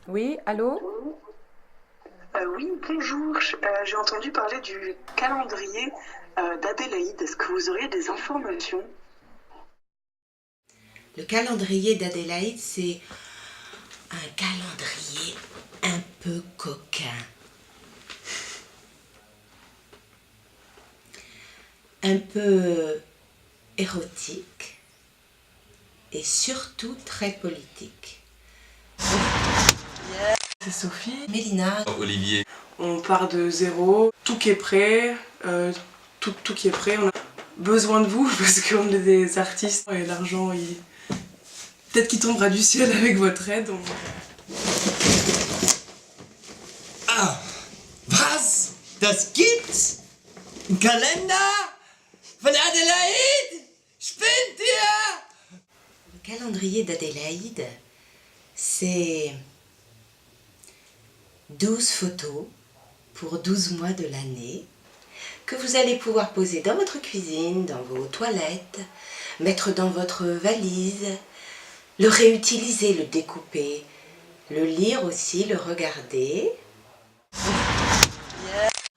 Oui, allô? Oui, bonjour. J'ai entendu parler du calendrier d'Adélaïde. Est-ce que vous auriez des informations? Le calendrier d'Adélaïde, c'est un calendrier un peu coquin, un peu érotique et surtout très politique. C'est Sophie. Mélina, Olivier. On part de zéro, tout qui est prêt, tout qui est prêt. On a besoin de vous parce qu'on est des artistes et l'argent, peut-être qu'il tombera du ciel avec votre aide. Ah, was? Das gibt's? Ein Kalender? Von Adelaide? Spinnt ihr? le calendrier d'Adélaïde, c'est 12 photos pour 12 mois de l'année que vous allez pouvoir poser dans votre cuisine, dans vos toilettes, mettre dans votre valise, le réutiliser, le découper, le lire aussi, le regarder.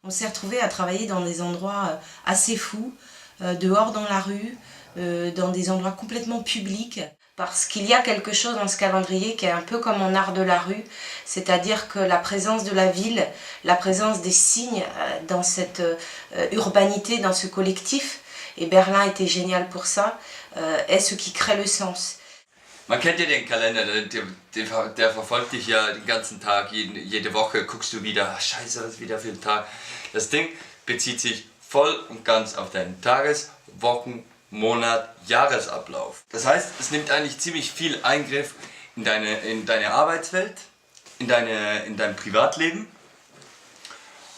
On s'est retrouvés à travailler dans des endroits assez fous, dehors dans la rue, dans des endroits complètement publics, parce qu'il y a quelque chose dans ce calendrier qui est un peu comme en art de la rue, c'est-à-dire que la présence de la ville, la présence des signes dans cette urbanité, dans ce collectif, et Berlin était génial pour ça, est ce qui crée le sens. Man kennt ja den Kalender, der verfolgt dich ja den ganzen Tag, jede Woche guckst du wieder, ach, scheiße, was ist wieder für ein Tag. Das Ding bezieht sich voll und ganz auf deinen Tages-, Wochen-, Monat-, Jahresablauf. Das heißt, es nimmt eigentlich ziemlich viel Eingriff in deine Arbeitswelt, in dein Privatleben,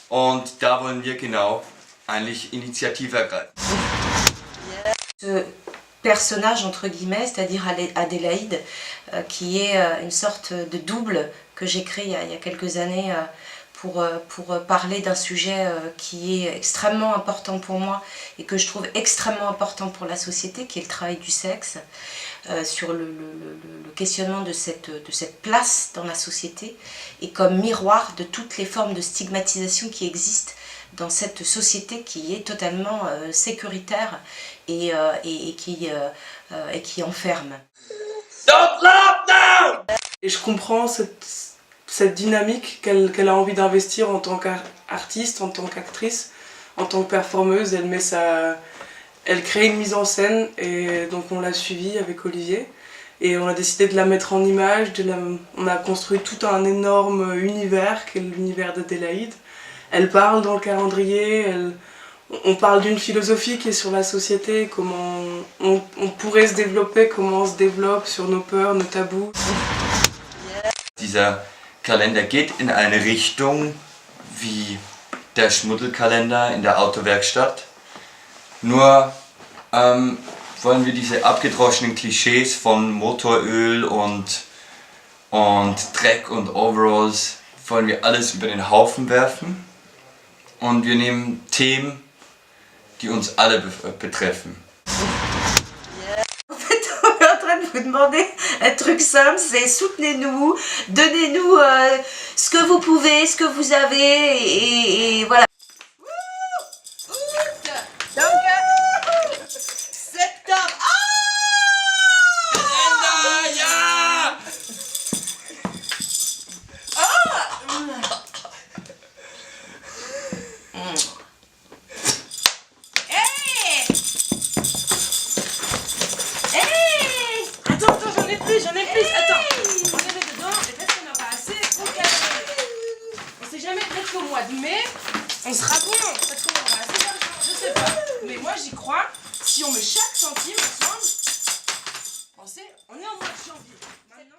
und da wollen wir genau eigentlich Initiative ergreifen. Ce personnage entre guillemets, c'est-à-dire Adélaïde, qui est une sorte de double que j'ai créé il y a quelques années pour parler d'un sujet qui est extrêmement important pour moi et que je trouve extrêmement important pour la société, qui est le travail du sexe, sur le questionnement de cette place dans la société et comme miroir de toutes les formes de stigmatisation qui existent dans cette société qui est totalement sécuritaire et qui enferme. Don't laugh now! Et je comprends cette dynamique qu'elle a envie d'investir en tant qu'artiste, en tant qu'actrice, en tant que performeuse. Elle crée une mise en scène et donc on l'a suivie avec Olivier. Et on a décidé de la mettre en image, on a construit tout un énorme univers qui est l'univers d'Adélaïde. Elle parle dans le calendrier, on parle d'une philosophie qui est sur la société, comment on pourrait se développer, comment on se développe sur nos peurs, nos tabous. Dieser Kalender geht in eine Richtung wie der Schmuddelkalender in der Autowerkstatt. Nur wollen wir diese abgedroschenen Klischees von Motoröl und Dreck und Overalls, wollen wir alles über den Haufen werfen. Und wir nehmen Themen, die uns alle betreffen. En fait, on est en train de vous demander un truc simple, c'est soutenez-nous, donnez-nous ce que vous pouvez, ce que vous avez, et voilà. Septembre. Kalender, ja! Attends, j'en ai plus, attends. On les met dedans et peut-être qu'on aura assez pour caler. On sait jamais, peut-être qu'au mois de mai, on sera bon, peut-être qu'on aura assez d'argent, je sais pas. Mais moi j'y crois, si on met chaque centime ensemble, on est en mois de janvier. Maintenant...